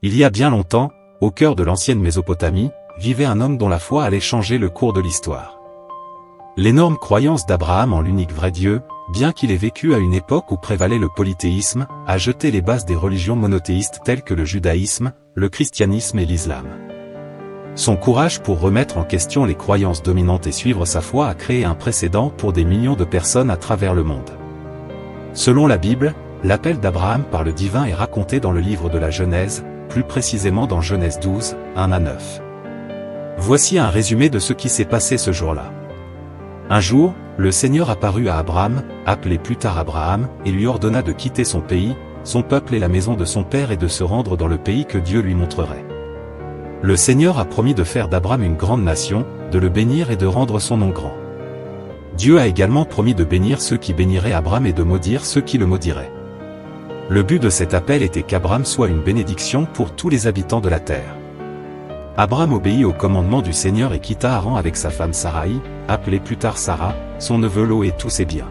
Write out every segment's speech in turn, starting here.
Il y a bien longtemps, au cœur de l'ancienne Mésopotamie, vivait un homme dont la foi allait changer le cours de l'histoire. L'énorme croyance d'Abraham en l'unique vrai Dieu, bien qu'il ait vécu à une époque où prévalait le polythéisme, a jeté les bases des religions monothéistes telles que le judaïsme, le christianisme et l'islam. Son courage pour remettre en question les croyances dominantes et suivre sa foi a créé un précédent pour des millions de personnes à travers le monde. Selon la Bible, l'appel d'Abraham par le divin est raconté dans le livre de la Genèse, plus précisément dans Genèse 12, 1 à 9. Voici un résumé de ce qui s'est passé ce jour-là. Un jour, le Seigneur apparut à Abraham, appelé plus tard Abraham, et lui ordonna de quitter son pays, son peuple et la maison de son père et de se rendre dans le pays que Dieu lui montrerait. Le Seigneur a promis de faire d'Abraham une grande nation, de le bénir et de rendre son nom grand. Dieu a également promis de bénir ceux qui béniraient Abraham et de maudire ceux qui le maudiraient. Le but de cet appel était qu'Abraham soit une bénédiction pour tous les habitants de la terre. Abraham obéit au commandement du Seigneur et quitta Haran avec sa femme Saraï, appelée plus tard Sarah, son neveu Lot et tous ses biens.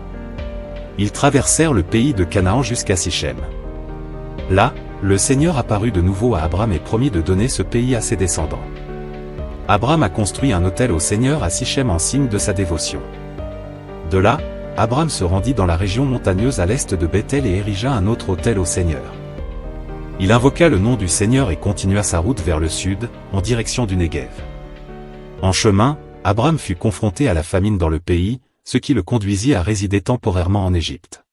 Ils traversèrent le pays de Canaan jusqu'à Sichem. Là, le Seigneur apparut de nouveau à Abraham et promit de donner ce pays à ses descendants. Abraham a construit un autel au Seigneur à Sichem en signe de sa dévotion. De là, Abraham se rendit dans la région montagneuse à l'est de Bethel et érigea un autre autel au Seigneur. Il invoqua le nom du Seigneur et continua sa route vers le sud, en direction du Néguev. En chemin, Abraham fut confronté à la famine dans le pays, ce qui le conduisit à résider temporairement en Égypte.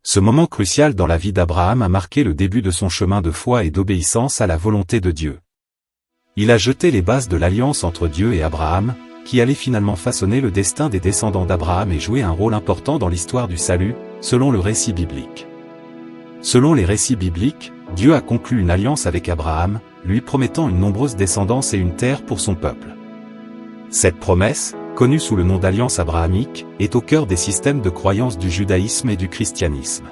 Ce moment crucial dans la vie d'Abraham a marqué le début de son chemin de foi et d'obéissance à la volonté de Dieu. Il a jeté les bases de l'alliance entre Dieu et Abraham, qui allait finalement façonner le destin des descendants d'Abraham et jouer un rôle important dans l'histoire du salut, selon le récit biblique. Selon les récits bibliques, Dieu a conclu une alliance avec Abraham, lui promettant une nombreuse descendance et une terre pour son peuple. Cette promesse, connue sous le nom d'alliance abrahamique, est au cœur des systèmes de croyance du judaïsme et du christianisme.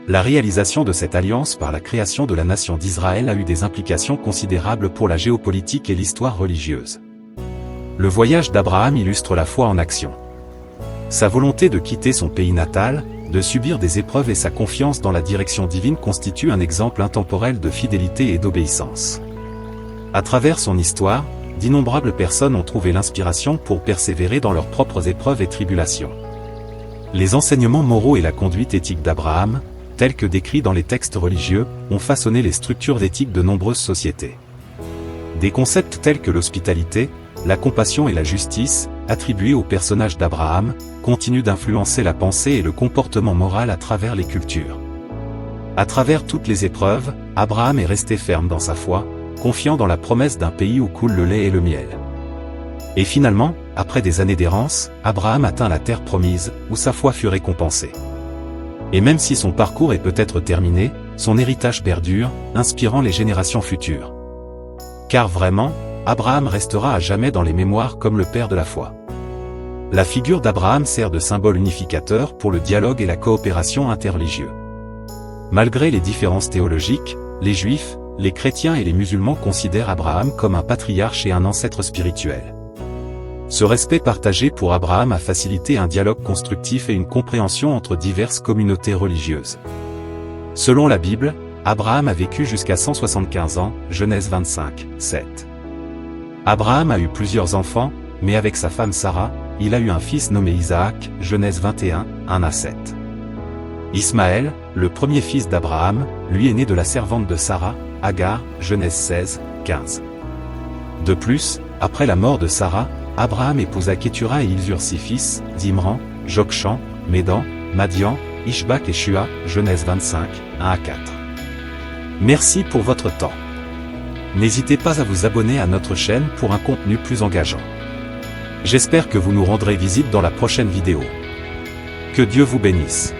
La réalisation de cette alliance par la création de la nation d'Israël a eu des implications considérables pour la géopolitique et l'histoire religieuse. Le voyage d'Abraham illustre la foi en action. Sa volonté de quitter son pays natal, de subir des épreuves et sa confiance dans la direction divine constituent un exemple intemporel de fidélité et d'obéissance. À travers son histoire, d'innombrables personnes ont trouvé l'inspiration pour persévérer dans leurs propres épreuves et tribulations. Les enseignements moraux et la conduite éthique d'Abraham, tels que décrits dans les textes religieux, ont façonné les structures d'éthique de nombreuses sociétés. Des concepts tels que l'hospitalité, la compassion et la justice, attribués au personnage d'Abraham, continuent d'influencer la pensée et le comportement moral à travers les cultures. À travers toutes les épreuves, Abraham est resté ferme dans sa foi, confiant dans la promesse d'un pays où coule le lait et le miel. Et finalement, après des années d'errance, Abraham atteint la terre promise, où sa foi fut récompensée. Et même si son parcours est peut-être terminé, son héritage perdure, inspirant les générations futures. Car vraiment, Abraham restera à jamais dans les mémoires comme le père de la foi. La figure d'Abraham sert de symbole unificateur pour le dialogue et la coopération interreligieux. Malgré les différences théologiques, les Juifs, les chrétiens et les musulmans considèrent Abraham comme un patriarche et un ancêtre spirituel. Ce respect partagé pour Abraham a facilité un dialogue constructif et une compréhension entre diverses communautés religieuses. Selon la Bible, Abraham a vécu jusqu'à 175 ans, Genèse 25, 7. Abraham a eu plusieurs enfants, mais avec sa femme Sarah, il a eu un fils nommé Isaac, Genèse 21, 1 à 7. Ismaël, le premier fils d'Abraham, lui est né de la servante de Sarah, Agar, Genèse 16, 15. De plus, après la mort de Sarah, Abraham épousa Kétura et ils eurent 6 fils, Zimran, Jokshan, Médan, Madian, Ishbak et Shua, Genèse 25, 1 à 4. Merci pour votre temps. N'hésitez pas à vous abonner à notre chaîne pour un contenu plus engageant. J'espère que vous nous rendrez visite dans la prochaine vidéo. Que Dieu vous bénisse.